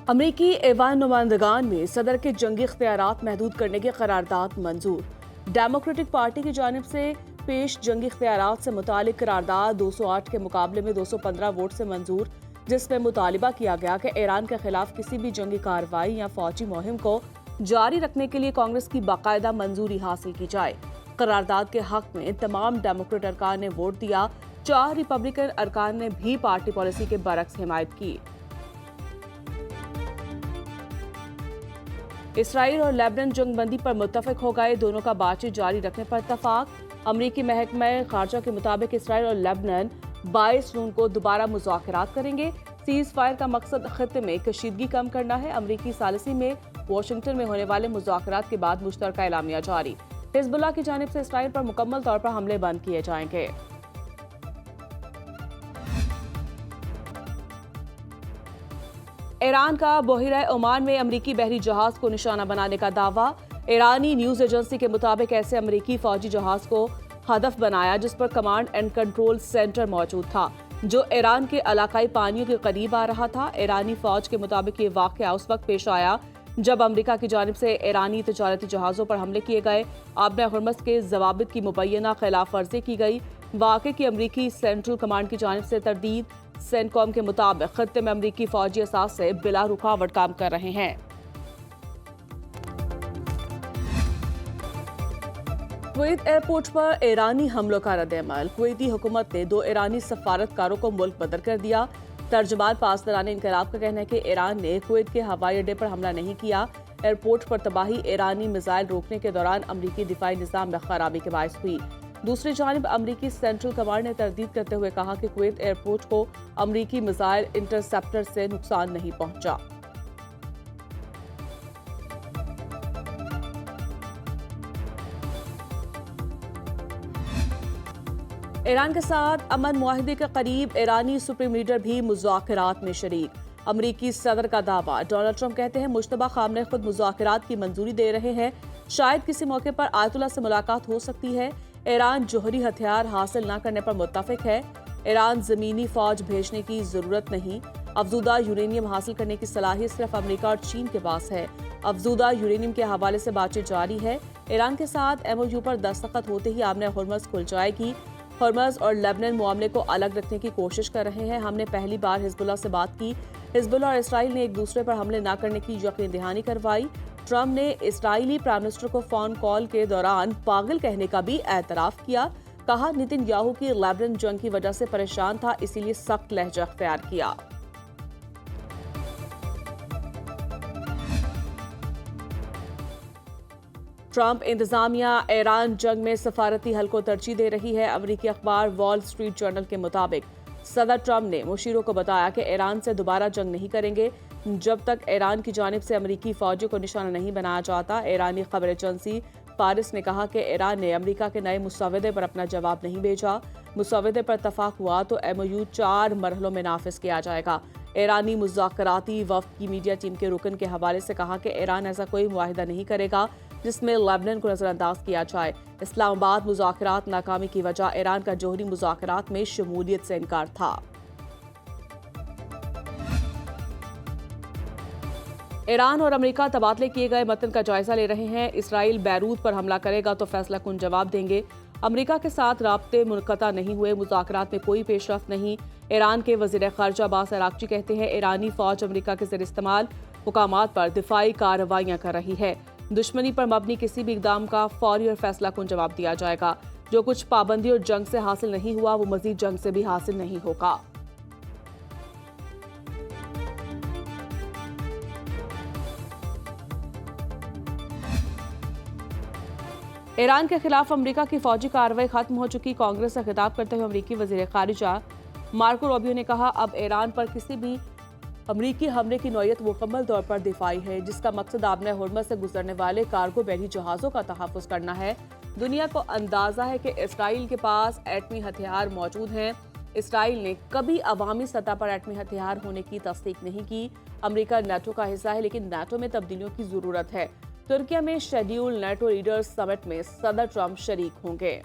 अमरीकी ऐवान नुमाइंदगान में सदर के जंगी इख्तियारात महदूद करने की करारदाद मंजूर। डेमोक्रेटिक पार्टी की जानिब से पेश जंगी इख्तियारात से मुतालिक करारदाद 208 के मुकाबले में 215 वोट से मंजूर, जिसमें मुतालिबा किया गया कि ईरान के खिलाफ किसी भी जंगी कार्रवाई या फौजी मुहिम को जारी रखने के लिए कांग्रेस की बाकायदा मंजूरी हासिल की जाए। करारदाद के हक में तमाम डेमोक्रेट अरकान ने वोट दिया। 4 रिपब्लिकन अरकान ने भी पार्टी पॉलिसी के बरक्स हिमायत की। इसराइल और लेबनान जंग बंदी पर मुत्तफिक हो गए, दोनों का बातचीत जारी रखने पर इत्तफाक। अमरीकी महकमा खारजा के मुताबिक इसराइल और लेबनान 22 जून को दोबारा मुज़ाकरात करेंगे। सीज फायर का मकसद खत्ते में कशीदगी कम करना है। अमरीकी सालिसी में वाशिंगटन में होने वाले मुज़ाकरात के बाद मुश्तरका एलामिया जारी। हिजबुल्लाह की जानिब से इसराइल पर मुकम्मल तौर पर हमले बंद किए जाएंगे। ईरान का बहिरा ओमान में अमरीकी बहरी जहाज को निशाना बनाने का दावा। ईरानी न्यूज एजेंसी के मुताबिक ऐसे अमरीकी फौजी जहाज को हदफ बनाया जिस पर कमांड एंड कंट्रोल सेंटर मौजूद था, जो ईरान के इलाकाई पानियों के करीब आ रहा था। ईरानी फौज के मुताबिक ये वाकया उस वक्त पेश आया जब अमरीका की जानिब से ईरानी तजारती जहाज़ों पर हमले किए गए। आबना हुर्मुज़ के ज़वाबित की मुबैना खिलाफ वर्जी की गई। वाक़े की अमरीकी सेंट्रल कमांड की जानिब से तरदीद। सेंटकॉम के मुताबिक खत्ते में अमरीकी फौजी असास से बिला रुकावट काम कर रहे हैं। कुवैत एयरपोर्ट पर ईरानी हमलों का रद्द-ए-अमल। कुवैती हुकूमत ने 2 ईरानी सफारतकारों को मुल्क बदर कर दिया। तर्जुमान पासदारान इनकलाब का कहना है कि ईरान ने कुवैत के हवाई अड्डे पर हमला नहीं किया। एयरपोर्ट पर तबाही ईरानी मिसाइल रोकने के दौरान अमरीकी दिफाई निज़ाम में खराबी के बायस हुई। दूसरी जानिब अमरीकी सेंट्रल कमांड ने तरदीद करते हुए कहा कि कुवैत एयरपोर्ट को अमरीकी मिसाइल इंटरसेप्टर से नुकसान नहीं पहुंचा। ईरान के साथ अमन मुआहिदे के करीब ईरानी सुप्रीम लीडर भी मुज़ाकरात में शरीक। अमरीकी सदर का दावा। डोनाल्ड ट्रंप कहते हैं मुश्तबा खामने खुद मुज़ाकरात की मंजूरी दे रहे हैं। शायद किसी मौके पर आयतुल्लाह से मुलाकात हो सकती है। ईरान जोहरी हथियार हासिल न करने पर मुत्तफिक है। ईरान ज़मीनी फौज भेजने की ज़रूरत नहीं। अफजूदा यूरेनियम हासिल करने की सलाहियत सिर्फ अमेरिका और चीन के पास है। अफजूदा यूरेनियम के हवाले से बातचीत जारी है। ईरान के साथ MOU पर दस्तखत होते ही आबना हुर्मुज़ खुल जाएगी। हुर्मुज़ और लेबनान मामले को अलग रखने की कोशिश कर रहे हैं। हमने पहली बार हिजबुल्लाह से बात की। हिजबुल्लाह और इसराइल ने एक दूसरे पर हमले न करने की यकीन दहानी करवाई। ट्रंप ने इस्राइली प्राइम मिनिस्टर को फोन कॉल के दौरान पागल कहने का भी एतराफ किया। कहा नेतन्याहू की लेबनान जंग की वजह से परेशान था, इसीलिए सख्त लहजा अख्तियार किया। ट्रंप इंतजामिया ईरान जंग में सफारती हल को तरजीह दे रही है। अमरीकी अखबार वॉल स्ट्रीट जर्नल के मुताबिक सदर ट्रंप ने मुशीरों को बताया कि ईरान से दोबारा जंग नहीं करेंगे जब तक ईरान की जानिब से अमरीकी फौजियों को निशाना नहीं बनाया जाता। ईरानी खबर एजेंसी पारिस ने कहा कि ईरान ने अमरीका के नए मुसव्वदे पर अपना जवाब नहीं भेजा। मुसव्वदे पर इत्तफाक हुआ तो MOU 4 मरहलों में नाफिज किया जाएगा। ईरानी मुज़ाकराती वफ़द की मीडिया टीम के रुकन के हवाले से कहा कि ईरान ऐसा कोई मुआहिदा नहीं करेगा जिसमें लेबनान को नजरअंदाज किया जाए। इस्लामाबाद मुज़ाकरात नाकामी की वजह ईरान का जोहरी मुज़ाकरात में शमूलियत से इनकार था। ईरान और अमेरिका तबादले किए गए मतन का जायजा ले रहे हैं। इसराइल बैरूत पर हमला करेगा तो फैसला कुन जवाब देंगे। अमेरिका के साथ राब्ते मुनक़ता नहीं हुए, मुज़ाकरात में कोई पेशरफ्त नहीं। ईरान के वज़ीर ख़ारजा अब्बास अराग़ची कहते हैं ईरानी फ़ौज अमेरिका के ज़ेर इस्तेमाल मुकामात पर दिफाई कार्रवाइयाँ कर रही है। दुश्मनी पर मबनी किसी भी इक़दाम का फौरी और फैसला कुन जवाब दिया जाएगा। जो कुछ पाबंदी और जंग से हासिल नहीं हुआ वो मज़ीद जंग से भी हासिल नहीं होगा। ईरान के खिलाफ अमेरिका की फौजी कार्रवाई खत्म हो चुकी। कांग्रेस से खिताब करते हुए अमेरिकी वज़ीर ख़ारिजा मार्को रूबियो ने कहा अब ईरान पर किसी भी अमरीकी हमले की नौयत मुकम्मल तौर पर दिफाई है, जिसका मकसद आबना हुर्मुज़ से गुजरने वाले कार्गो बहरी जहाज़ों का तहफ़्फ़ुज़ करना है। दुनिया को अंदाज़ा है कि इसराइल के पास एटमी हथियार मौजूद हैं। इसराइल ने कभी अवामी सतह पर एटमी हथियार होने की तस्दीक नहीं की। अमेरिका नेटो का हिस्सा है, लेकिन नेटो में तब्दीलियों की ज़रूरत है। तुर्किया में शेड्यूल नेटो लीडर्स समिट में सदर ट्रंप शरीक होंगे।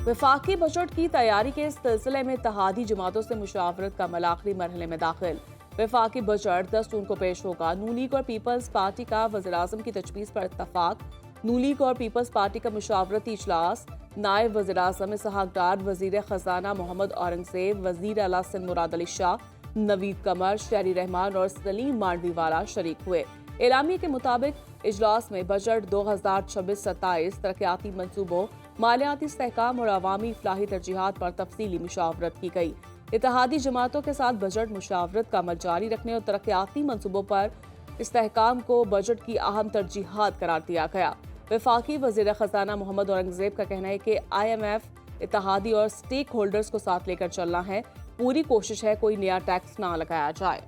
वफाकी बजट की तैयारी के सिलसिले में इत्तेहादी जमातों से मुशावरत का अमल आखिरी मरहले में दाखिल। वफाकी बजट 10 जून को पेश होगा। नून लीग और पीपल्स पार्टी का वज़ीर-ए-आज़म की तजवीज़ पर इत्तफाक। नून लीग और पीपल्स पार्टी का मुशावरती इजलास। नायब वज़ीर-ए-आज़म इसहाक डार, वज़ीर ख़जाना मोहम्मद औरंगज़ेब, वज़ीर आला सिंध मुराद अली शाह, नवीद कमर, शहरी रहमान और सलीम मांडवीवाला शरीक हुए। एलामिया के मुताबिक इजलास में बजट 2026-27 तरक्याती मंसूबों, मालियाती इस्तेहकाम और अवामी फलाही तरजीहात पर तफसीली मुशावरत की गई। इत्तेहादी जमातों के साथ बजट मुशावरत का अमल जारी रखने और तरक्याती मंसूबों पर इस्तेहकाम को बजट की अहम तरजीहात करार दिया गया। वफाकी वज़ीर ख़जाना मोहम्मद औरंगज़ेब का कहना है कि IMF, इत्तेहादी और स्टेक होल्डर्स को साथ लेकर चलना है। पूरी कोशिश है कोई नया टैक्स ना लगाया जाए।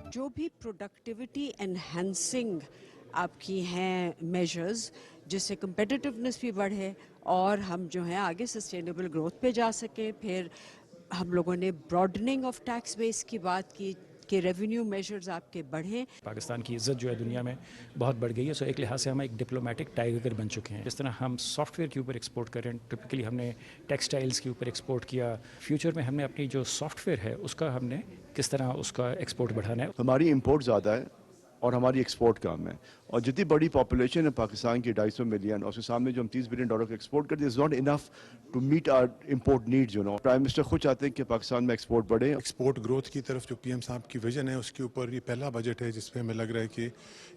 जो भी प्रोडक्टिविटी एनहांसिंग आपकी हैं मेजर्स, जिससे कम्पिटिटिवनेस भी बढ़े और हम जो है आगे सस्टेनेबल ग्रोथ पे जा सकें। फिर हम लोगों ने ब्रॉडनिंग ऑफ टैक्स बेस की बात की कि रेवेन्यू मेजर्स आपके बढ़ें। पाकिस्तान की इज़्ज़त जो है दुनिया में बहुत बढ़ गई है। सो एक लिहाज से हम एक डिप्लोमेटिक टाइगर बन चुके हैं। जिस तरह हम सॉफ्टवेयर के ऊपर एक्सपोर्ट कर रहे हैं, टिपिकली हमने टेक्सटाइल्स के ऊपर एक्सपोर्ट किया। फ्यूचर में हमने अपनी जो सॉफ्टवेयर है उसका हमने किस तरह उसका एक्सपोर्ट बढ़ाना है। हमारी इंपोर्ट ज़्यादा है और हमारी एक्सपोर्ट कम है, और जितनी बड़ी पॉपुलेशन है पाकिस्तान की 250 मिलियन, और उसके सामने जो हम $30 बिलियन का एक्सपोर्ट करते हैं, is not enough to meet our import needs. Prime minister खुद चाहते हैं कि पाकिस्तान में एक्सपोर्ट बढ़े। एक्सपोर्ट ग्रोथ की तरफ जो PM साहब की विजन है, उसके ऊपर ये पहला बजट है जिसमें हमें लग रहा है कि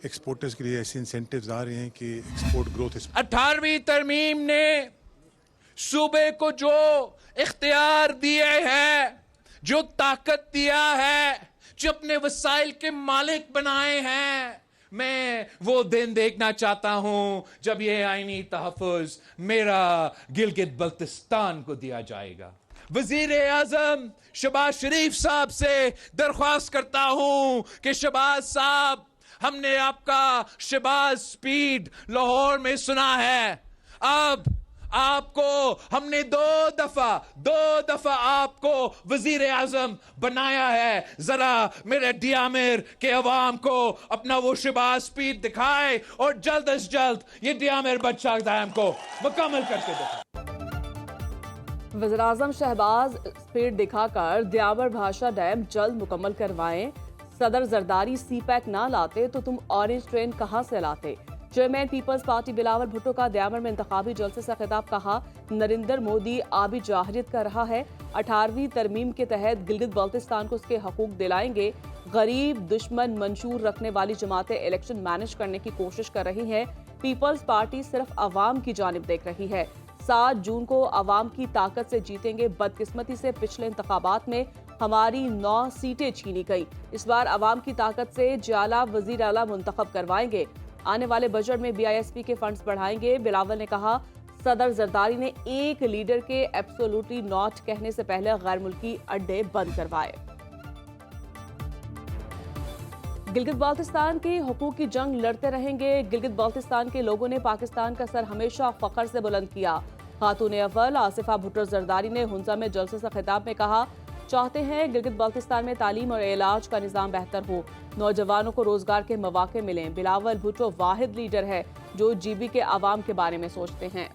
एक्सपोर्टर्स के लिए ऐसे इंसेंटिव्स आ रहे हैं कि एक्सपोर्ट ग्रोथ। 18वीं तरमीम ने सूबे को जो इख्तियार दिए हैं, जो ताकत दिया है, जो अपने वसाइल के मालिक बनाए हैं, मैं वो दिन देखना चाहता हूं जब ये आईनी तहफ़्फ़ुज़ मेरा गिलगित बल्तिस्तान को दिया जाएगा। वज़ीर आज़म शहबाज शरीफ साहब से दरख्वास्त करता हूं कि शहबाज साहब, हमने आपका शहबाज स्पीड लाहौर में सुना है। अब आपको हमने दो दफा आपको वजीर आजम बनाया है। जरा मेरे डियामिर के अवाम को अपना वो शहबाज स्पीड दिखाए और जल्द अज जल्द ये डियामिर बदशाह डैम को मुकम्मल करके दिखाए। वज़ीर आज़म शहबाज स्पीड दिखाकर दियावर भाषा डैम जल्द मुकम्मल करवाएं। सदर जरदारी CPEC ना लाते तो तुम ऑरेंज ट्रेन कहां से लाते। Chairman Peoples Party Bilawal Bhutto का दियावर में इंतखाबी जलसे से खिताब। कहा, नरेंद्र मोदी आबी जाहिरियत कर रहा है। 18वीं तरमीम के तहत गिलगित बाल्टिस्तान को उसके हकूक दिलाएंगे। गरीब दुश्मन मंशूर रखने वाली जमातें इलेक्शन मैनेज करने की कोशिश कर रही हैं। पीपल्स पार्टी सिर्फ अवाम की जानिब देख रही है। 7 जून को अवाम की ताकत से जीतेंगे। बदकिस्मती से पिछले इंतखाबात में हमारी 9 सीटें छीनी गई। इस बार अवाम की ताकत से जाला वजीर आला मुंतखब करवाएंगे। आने वाले बजट में BISP के फंड्स बढ़ाएंगे। बिलावल ने कहा, सदर जरदारी ने एक लीडर के एब्सोल्युटली नॉट कहने से पहले गैर मुल्की अड्डे बंद करवाए। गिलगित बाल्टिस्तान के हुकूक की जंग लड़ते रहेंगे। गिलगित बाल्टिस्तान के लोगों ने पाकिस्तान का सर हमेशा फख्र से बुलंद किया। खातून अव्वल आसिफा भुट्टो जरदारी ने हुंजा में जलसे से खिताब में कहा, चाहते हैं गिलगित बाल्टिस्तान में तालीम और इलाज का निज़ाम बेहतर हो, नौजवानों को रोजगार के मौके मिलें। बिलावल भुट्टो वाहिद लीडर है जो GB के आवाम के बारे में सोचते हैं।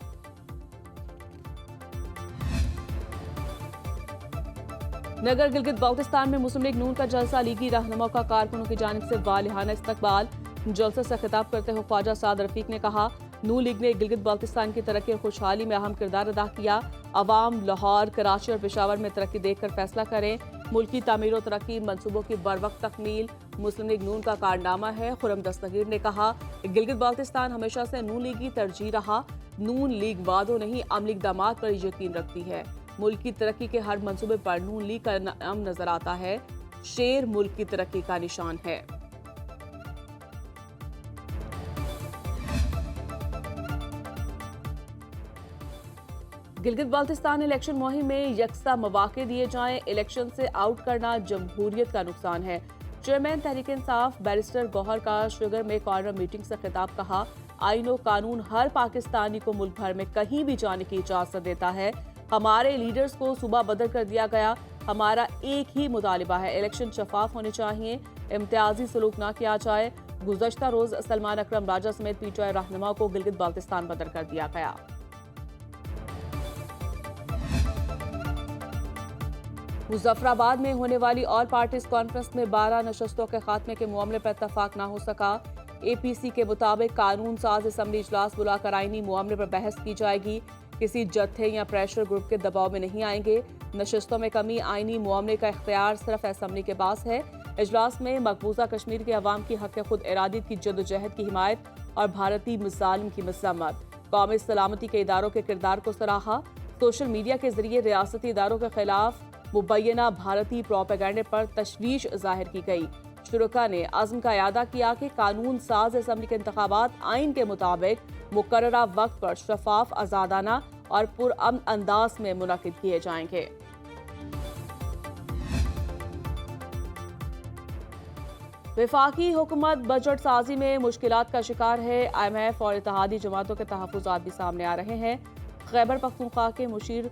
नगर गिलगित बाल्टिस्तान में मुस्लिम लीग नून का जलसा। लीगी रहनुमाओं का कारकुनों की जानिब से वालिहाना इस्तकबाल। जलसे से खिताब करते हुए ख्वाजा साद रफीक ने कहा, नून लीग ने गिलगित बाल्टिस्तान की तरक्की और खुशहाली में अहम किरदार अदा किया। अवाम लाहौर, कराची और पेशावर में तरक्की देखकर फैसला करें। मुल्की तामीर और तरक्की मंसूबों की बरवक्त तकमील मुस्लिम लीग नून का कारनामा है। खुरम दस्तगीर ने कहा, गिलगित बाल्टिस्तान हमेशा से नून लीग की तरजीह रहा। नून लीग वादों नहीं अमली इक़दामात पर यकीन रखती है। मुल्क की तरक्की के हर मंसूबे पर नून लीग का नाम नजर आता है। शेर मुल्क की तरक्की का निशान है। गिलगित बाल्टिस्तान इलेक्शन मुहिम में यकसा मौके दिए जाएं। इलेक्शन से आउट करना जमहूरियत का नुकसान है। चेयरमैन तहरीक इंसाफ बैरिस्टर गौहर का शुगर में कॉर्नर मीटिंग से खिताब। कहा, आईन और कानून हर पाकिस्तानी को मुल्क भर में कहीं भी जाने की इजाजत देता है। हमारे लीडर्स को सूबा बदल कर दिया गया। हमारा एक ही मुतालिबा है, इलेक्शन शफाफ होने चाहिए, इम्तियाजी सलूक ना किया जाए। गुज़श्ता रोज सलमान अकरम राजा समेत PTI रहनुमाओं को गिलगित बाल्टिस्तान बदल कर दिया गया। مظفر آباد میں ہونے والی آل پارٹیز کانفرنس میں 12 نشستوں کے خاتمے کے معاملے پر اتفاق نہ ہو سکا۔ اے پی سی کے مطابق قانون ساز اسمبلی اجلاس بلا کر آئینی معاملے پر بحث کی جائے گی، کسی جتھے یا پریشر گروپ کے دباؤ میں نہیں آئیں گے۔ نشستوں میں کمی، آئینی معاملے کا اختیار صرف اسمبلی کے پاس ہے۔ اجلاس میں مقبوضہ کشمیر کے عوام کی حق خود ارادیت کی جدوجہد کی حمایت اور بھارتی مظالم کی مذمت، قومی سلامتی کے اداروں کے کردار کو سراہا۔ سوشل میڈیا کے ذریعے ریاستی اداروں کے خلاف مبینہ بھارتی پروپیگنڈے پر تشویش ظاہر کی گئی۔ شرکا نے عزم کا اعادہ کیا کہ قانون ساز اسمبلی کے انتخابات آئین کے مطابق مقررہ وقت پر شفاف، آزادانہ اور پرامن انداز میں منعقد کیے جائیں گے۔ وفاقی حکومت بجٹ سازی میں مشکلات کا شکار ہے۔ آئی ایم ایف اور اتحادی جماعتوں کے تحفظات بھی سامنے آ رہے ہیں۔ خیبر پختونخوا کے مشیر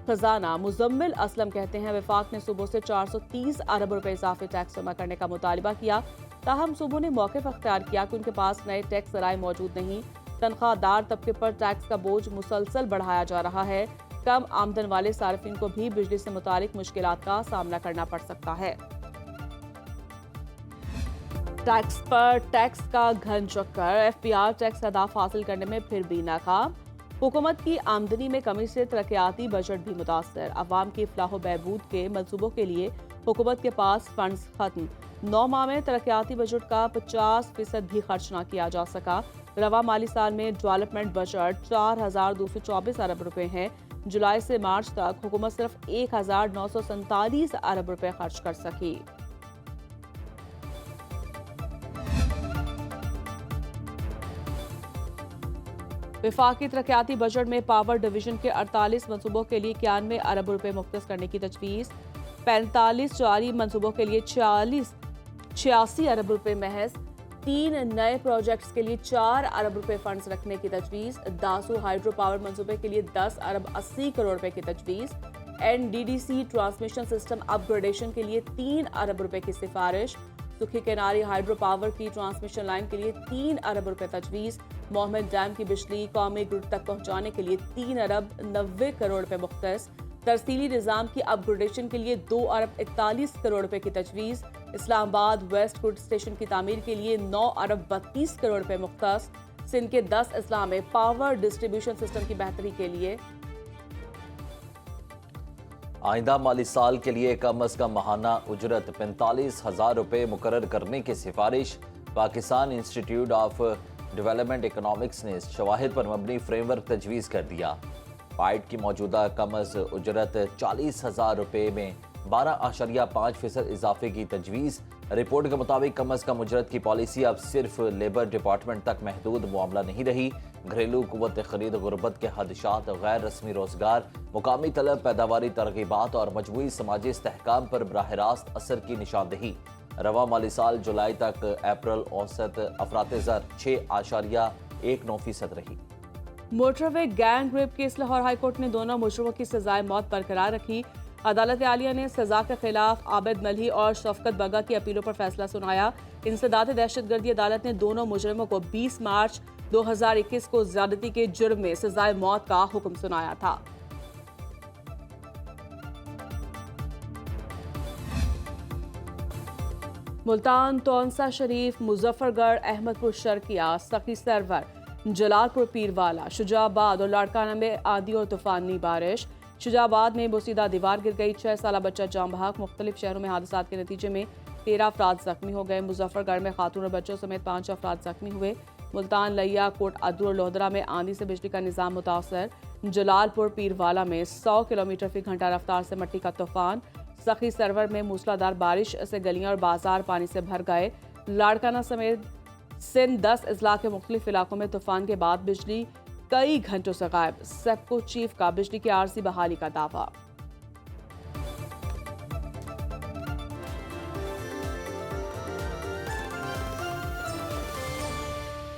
خزانہ مزمل اسلم کہتے ہیں وفاق نے صوبوں سے 430 ارب روپے اضافی ٹیکس جمع کرنے کا مطالبہ کیا، تاہم صوبوں نے موقف اختیار کیا کہ ان کے پاس نئے ٹیکس ذرائع موجود نہیں۔ تنخواہ دار طبقے پر ٹیکس کا بوجھ مسلسل بڑھایا جا رہا ہے۔ کم آمدن والے صارفین کو بھی بجلی سے متعلق مشکلات کا سامنا کرنا پڑ سکتا ہے۔ ٹیکس پر ٹیکس کا گھن چکر، ایف پی آر ٹیکس اہداف حاصل کرنے میں پھر بھی ناکام۔ حکومت کی آمدنی میں کمی سے ترقیاتی بجٹ بھی متاثر، عوام کی فلاح و بہبود کے منصوبوں کے لیے حکومت کے پاس فنڈز ختم۔ 9 ماہ میں ترقیاتی بجٹ کا 50% بھی خرچ نہ کیا جا سکا۔ رواں مالی سال میں ڈیولپمنٹ بجٹ 4224 ارب روپے ہے۔ جولائی سے مارچ تک حکومت صرف 1947 ارب روپے خرچ کر سکی۔ وفاقی ترقیاتی بجٹ میں پاور ڈویژن کے 48 منصوبوں کے لیے 91 ارب روپے مختص کرنے کی تجویز، 45 جاری منصوبوں کے لیے 86 ارب روپے محض، 3 نئے پروجیکٹس کے لیے 4 ارب روپے فنڈز رکھنے کی تجویز، داسو ہائیڈرو پاور منصوبے کے لیے 10 ارب 80 کروڑ روپے کی تجویز، N D D C transmission system upgradation کے لیے 3 ارب روپے کی سفارش، سکھی کناری ہائیڈرو پاور کی ٹرانسمیشن لائن کے لیے 3 ارب روپے تجویز، محمد ڈیم کی بجلی قومی گرڈ تک پہنچانے کے لیے 3 ارب 90 کروڑ روپے مختص، ترسیلی نظام کی اپ گریڈیشن کے لیے 2 ارب 41 کروڑ روپے کی تجویز، اسلام آباد ویسٹ گرڈ اسٹیشن کی تعمیر کے لیے 9 ارب 32 کروڑ روپے مختص، سندھ کے 10 اضلاع میں پاور ڈسٹریبیوشن سسٹم کی بہتری کے لیے آئندہ مالی سال کے لیے کم از کم ماہانہ اجرت 45,000 روپے مقرر کرنے کی سفارش۔ Pakistan institute of development economics نے شواہد پر مبنی فریم ورک تجویز کر دیا۔ پائٹ کی موجودہ کم از اجرت 40,000 روپے میں 12.5% اضافے کی تجویز۔ رپورٹ کے مطابق کم از کم اجرت کی پالیسی اب صرف لیبر ڈپارٹمنٹ تک محدود معاملہ نہیں رہی۔ گھریلو قوت خرید، غربت کے خدشات، غیر رسمی روزگار، مقامی طلب، پیداواری ترغیبات اور مجموعی سماجی استحکام پر براہ راست اثر کی نشاندہی۔ رواں مالی سال جولائی تک اپریل اوسط افراط زر 6.19% رہی۔ Motorway gang rape case Lahore high court نے دونوں مجرموں کی سزائے موت برقرار رکھی۔ عدالت عالیہ نے سزا کے خلاف عابد ملہی اور شفقت بگا کی اپیلوں پر فیصلہ سنایا۔ انسداد دہشت گردی عدالت نے دونوں مجرموں کو 20 مارچ 2021 کو زیادتی کے جرم میں سزائے موت کا حکم سنایا تھا۔ ملتان، تونسا شریف، مظفر گڑھ، احمد پور شرقیہ، سخی سرور، جلال پور پیروالا، شجاع آباد اور لاڑکانہ میں آندھی اور طوفانی بارش۔ شجاع آباد میں بوسیدہ دیوار گر گئی، 6 سالہ بچہ جاں بحق۔ مختلف شہروں میں حادثات کے نتیجے میں 13 افراد زخمی ہو گئے۔ مظفر گڑھ میں خاتون اور بچوں سمیت 5 افراد زخمی ہوئے۔ ملتان، لیا، کوٹ ادو اور لودرا میں آندھی سے بجلی کا نظام متاثر۔ جلال پور پیروالا میں 100 کلومیٹر فی گھنٹہ رفتار سے مٹی کا طوفان۔ سخی سرور میں موسلادھار بارش سے گلیاں اور بازار پانی سے بھر گئے۔ لاڑکانہ سمیت سندھ 10 اضلاع کے مختلف علاقوں میں طوفان کے بعد بجلی کئی گھنٹوں سے غائب۔ سیپکو چیف کا بجلی کی عارضی بحالی کا دعویٰ۔